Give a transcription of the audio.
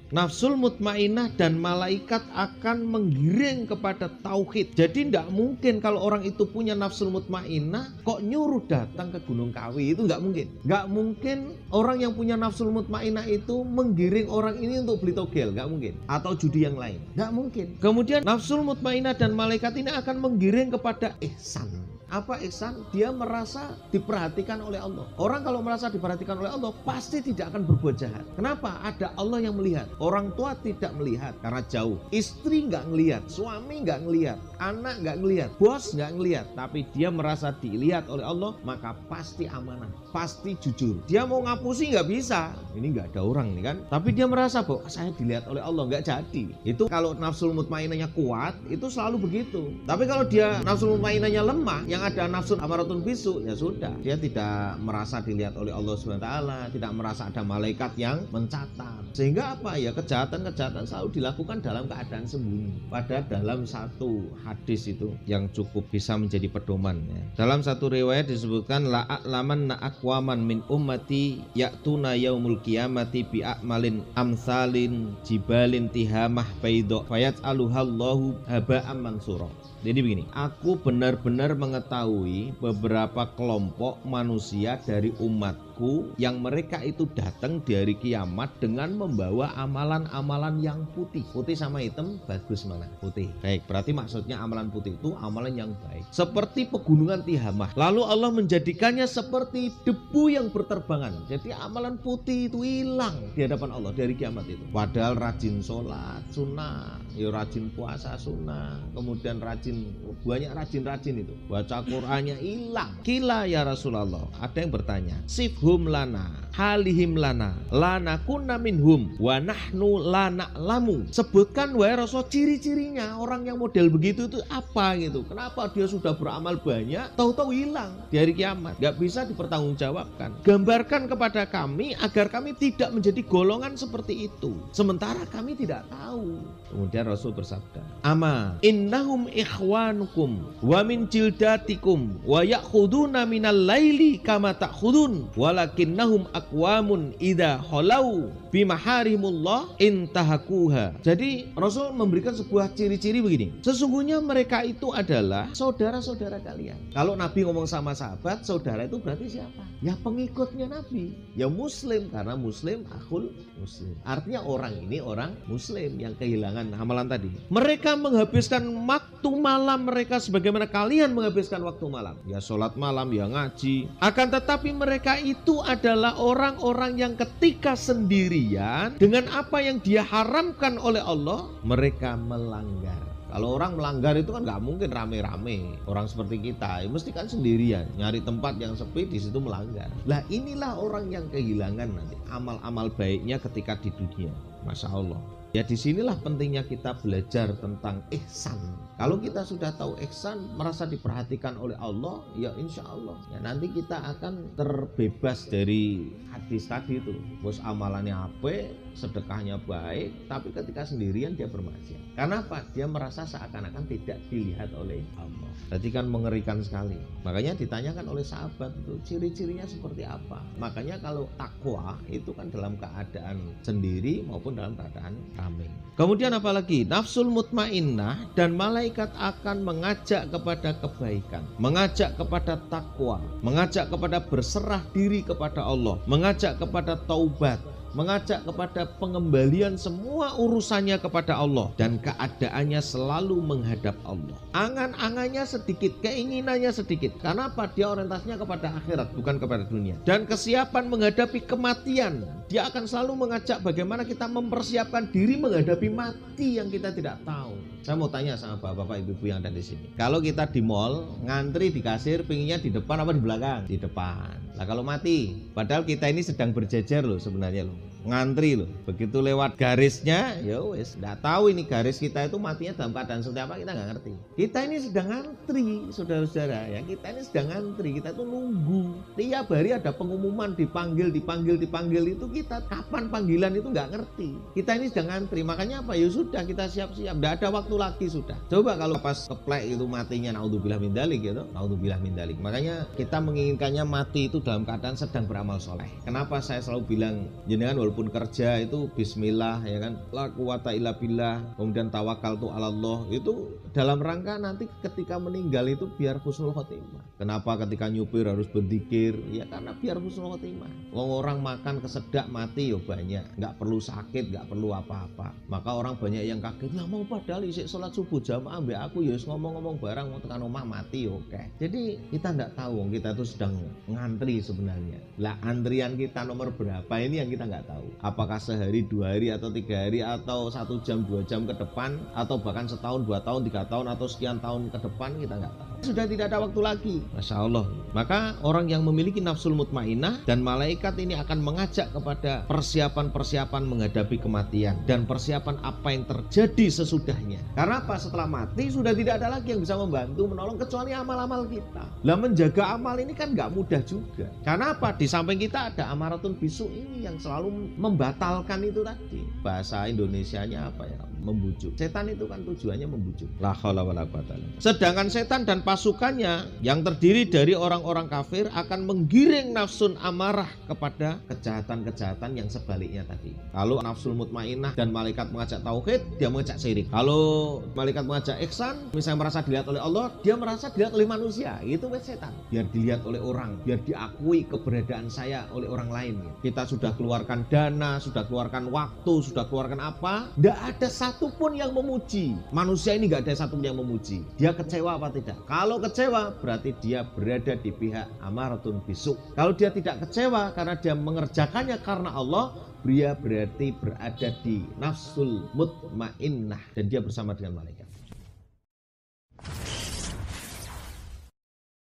Nafsul mutmainnah dan malaikat akan menggiring kepada tauhid. Jadi tidak mungkin kalau orang itu punya nafsul mutmainnah kok nyuruh datang ke Gunung Kawi, itu nggak mungkin. Nggak mungkin orang yang punya nafsul mutmainnah itu menggiring orang ini untuk beli togel, nggak mungkin. Atau judi yang lain, nggak mungkin. Kemudian nafsul mutmainnah dan malaikat ini akan menggiring kepada ihsan. Apa ihsan? Dia merasa diperhatikan oleh Allah. Orang kalau merasa diperhatikan oleh Allah pasti tidak akan berbuat jahat. Kenapa? Ada Allah yang melihat. Orang tua tidak melihat karena jauh. Istri nggak ngelihat, suami nggak ngelihat, anak nggak ngelihat, bos nggak ngelihat. Tapi dia merasa dilihat oleh Allah, maka pasti amanah, pasti jujur. Dia mau ngapusi nggak bisa. Ini nggak ada orang nih kan. Tapi dia merasa bahwa saya dilihat oleh Allah, nggak jadi. Itu kalau nafsul mutmainnahnya kuat, itu selalu begitu. Tapi kalau dia nafsul mutmainnahnya lemah, yang ada nafsu amaratun bisu, ya sudah, dia tidak merasa dilihat oleh Allah SWT, tidak merasa ada malaikat yang mencatat. Sehingga apa ya, kejahatan-kejahatan selalu dilakukan dalam keadaan sembunyi. Padahal dalam satu hadis itu yang cukup bisa menjadi pedoman ya. Dalam satu riwayat disebutkan la a'laman na aqwaman min ummati ya'tuna yaumul qiyamati bi a'malin amsalin jibalin tihamah baydha fayat'aluhallahu haba'an mansura. Jadi begini, aku benar-benar mengetahui beberapa kelompok manusia dari umatku yang mereka itu datang dari kiamat dengan membawa amalan-amalan yang putih. Putih sama hitam, bagus mana? Putih. Baik, berarti maksudnya amalan putih itu amalan yang baik. Seperti pegunungan Tihamah. Lalu Allah menjadikannya seperti debu yang berterbangan. Jadi amalan putih itu hilang di hadapan Allah dari kiamat itu. Padahal rajin sholat, sunnah, ya rajin puasa, sunnah, kemudian banyak rajin-rajin itu, baca Qur'annya hilang. Kila ya Rasulullah, ada yang bertanya, sifhum lana halihim lana kunna minhum wa nahnu la na'lamu. Sebutkan wahai Rasul ciri-cirinya orang yang model begitu itu apa gitu. Kenapa dia sudah beramal banyak tahu-tahu hilang di hari kiamat, gak bisa dipertanggungjawabkan. Gambarkan kepada kami agar kami tidak menjadi golongan seperti itu, sementara kami tidak tahu. Kemudian Rasul bersabda, ama innahum ikhwanukum wa min jildatikum wa ya'khuduna minal laili kama ta'khudun walakinnahum aqwamun idza khalau bimaharimullah intahakuha. Jadi Rasul memberikan sebuah ciri-ciri begini, sesungguhnya mereka itu adalah saudara-saudara kalian. Kalau Nabi ngomong sama sahabat, saudara itu berarti siapa? Ya pengikutnya Nabi, ya muslim, karena muslim akhul muslim. Artinya orang ini orang muslim yang kehilangan amalan tadi. Mereka menghabiskan waktu malam mereka sebagaimana kalian menghabiskan waktu malam. Ya sholat malam, ya ngaji. Akan tetapi mereka itu adalah orang-orang yang ketika sendirian dengan apa yang dia haramkan oleh Allah, mereka melanggar. Kalau orang melanggar itu kan nggak mungkin rame-rame. Orang seperti kita, ya mesti kan sendirian, nyari tempat yang sepi, di situ melanggar. Lah inilah orang yang kehilangan nanti amal-amal baiknya ketika di dunia. Masya Allah. Ya disinilah pentingnya kita belajar tentang ihsan. Kalau kita sudah tahu ihsan, merasa diperhatikan oleh Allah, ya insya Allah ya nanti kita akan terbebas dari hadis tadi itu. Bos amalannya apa, sedekahnya baik, tapi ketika sendirian dia bermaksiat. Karena apa? Dia merasa seakan-akan tidak dilihat oleh Allah. Berarti kan mengerikan sekali. Makanya ditanyakan oleh sahabat itu ciri-cirinya seperti apa. Makanya kalau takwa itu kan dalam keadaan sendiri maupun dalam keadaan ramai. Kemudian apalagi nafsul mutmainnah dan malaikat akan mengajak kepada kebaikan, mengajak kepada takwa, mengajak kepada berserah diri kepada Allah, mengajak kepada taubat, mengajak kepada pengembalian semua urusannya kepada Allah dan keadaannya selalu menghadap Allah. Angan-angannya sedikit, keinginannya sedikit. Karena apa? Dia orientasinya kepada akhirat, bukan kepada dunia. Dan kesiapan menghadapi kematian. Dia akan selalu mengajak bagaimana kita mempersiapkan diri menghadapi mati yang kita tidak tahu. Saya mau tanya sama bapak-bapak, ibu-ibu yang ada di sini. Kalau kita di mall, ngantri di kasir, pinginnya di depan apa di belakang? Di depan. Lah kalau mati, padahal kita ini sedang berjejer loh sebenarnya loh. Ngantri loh, begitu lewat garisnya, ya wes, nggak tahu ini garis kita itu matinya dalam keadaan seperti apa, kita nggak ngerti. Kita ini sedang ngantri, saudara-saudara, ya kita ini sedang ngantri, kita tuh nunggu. Tiap hari ada pengumuman dipanggil itu kita kapan panggilan itu nggak ngerti. Kita ini sedang ngantri, makanya apa? Ya sudah kita siap-siap, nggak ada waktu lagi sudah. Coba kalau pas keplek itu matinya, naudzubillah min dzalik gitu, naudzubillah min dzalik. Makanya kita menginginkannya mati itu dalam keadaan sedang beramal soleh. Kenapa saya selalu bilang jenengan walaupun kerja itu bismillah ya kan, la quwata illa billah, kemudian tawakkaltu 'alallah, itu dalam rangka nanti ketika meninggal itu biar husnul khotimah. Kenapa ketika nyupir harus berzikir? Ya karena biar husnul khotimah. Orang makan kesedak mati ya banyak, nggak perlu sakit, nggak perlu apa-apa. Maka orang banyak yang kaget, lah mau padahal isik sholat subuh jamaah ambek aku ya ngomong-ngomong barang mau tekan omah mati ya oke. Jadi kita nggak tahu, kita itu sedang ngantri sebenarnya. Lah antrian kita nomor berapa ini yang kita nggak tahu. Apakah sehari, 2 hari, atau 3 hari, atau 1 jam, 2 jam ke depan, atau bahkan setahun, 2 tahun, 3 tahun, atau sekian tahun ke depan, kita nggak tahu. Sudah tidak ada waktu lagi. Masya Allah. Maka orang yang memiliki nafsul mutmainah dan malaikat ini akan mengajak kepada persiapan-persiapan menghadapi kematian dan persiapan apa yang terjadi sesudahnya. Karena apa? Setelah mati sudah tidak ada lagi yang bisa membantu menolong kecuali amal-amal kita. Lah menjaga amal ini kan nggak mudah juga. Karena apa? Di samping kita ada amaratun bisu ini yang selalu membatalkan itu tadi. Bahasa Indonesianya apa ya? Membujuk. Setan itu kan tujuannya membujuk. La haula wala quwata. Sedangkan setan dan pasukannya yang terdiri dari orang-orang kafir akan menggiring nafsun amarah kepada kejahatan-kejahatan yang sebaliknya tadi. Kalau nafsul mutmainah dan malaikat mengajak tauhid, dia mengajak syirik. Kalau malaikat mengajak ihsan, misalnya merasa dilihat oleh Allah, dia merasa dilihat oleh manusia. Itu setan. Biar dilihat oleh orang, biar diakui keberadaan saya oleh orang lain. Kita sudah keluarkan dana, sudah keluarkan waktu, sudah keluarkan apa? Tidak ada satupun yang memuji. Manusia ini nggak ada satupun yang memuji. Dia kecewa apa tidak? Kalau kecewa berarti dia berada di pihak amaratun bisu. Kalau dia tidak kecewa karena dia mengerjakannya karena Allah, dia berarti berada di nafsul mutmainnah dan dia bersama dengan malaikat.